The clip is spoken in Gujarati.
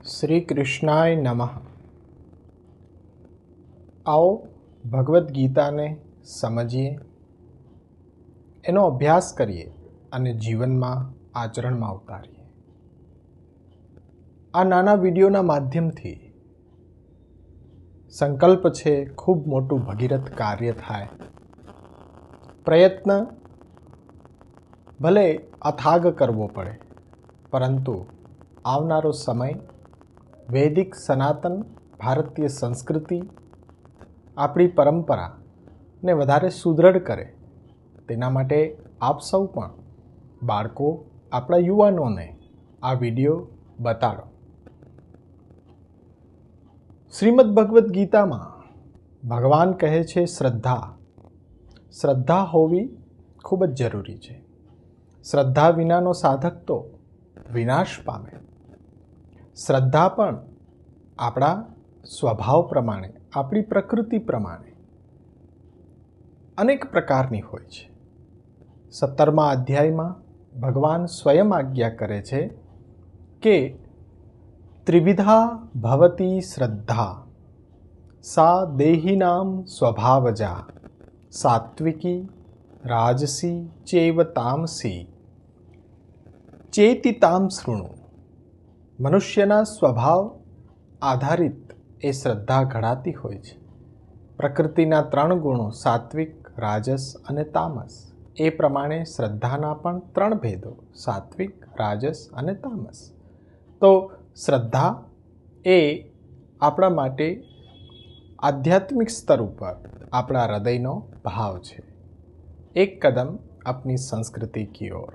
શ્રી કૃષ્ણાય નમઃ। आओ ભગવદ્ ગીતાને સમજીએ, એનો અભ્યાસ કરીએ અને જીવનમાં આચરણમાં ઉતારીએ। આ નાના વિડીયોના માધ્યમથી સંકલ્પ છે ખૂબ મોટું ભગીરથ કાર્ય થાય। પ્રયત્ન ભલે અથાગ કરવો પડે, પરંતુ આવનારો સમય વૈદિક સનાતન ભારતીય સંસ્કૃતિ આપણી પરંપરાને વધારે સુદૃઢ કરે, તેના માટે આપ સૌ પણ બાળકો, આપણા યુવાનોને આ વિડીયો બતાડો। શ્રીમદ્ ભગવદ્ ગીતામાં ભગવાન કહે છે શ્રદ્ધા હોવી ખૂબ જ જરૂરી છે। શ્રદ્ધા વિનાનો સાધક તો વિનાશ પામે। શ્રદ્ધા પણ આપણા સ્વભાવ પ્રમાણે, આપણી પ્રકૃતિ પ્રમાણે અનેક પ્રકારની હોય છે। 17મા અધ્યાયમાં ભગવાન સ્વયં આજ્ઞા કરે છે કે ત્રિવિધા ભવતી શ્રદ્ધા, સા દેહિનામ સ્વભાવજા, સાત્વિકી રાજસી ચૈવ તામસી ચેતિ તામ શૃણુ। મનુષ્યના સ્વભાવ આધારિત એ શ્રદ્ધા ઘડાતી હોય છે। પ્રકૃતિના 3 ગુણો સાત્વિક, રાજસ અને તામસ, એ પ્રમાણે શ્રદ્ધાના પણ 3 ભેદો સાત્વિક, રાજસ અને તામસ। તો શ્રદ્ધા એ આપણા માટે આધ્યાત્મિક સ્તર ઉપર આપણા હૃદયનો ભાવ છે। એક કદમ अपनी संस्कृति की ओर।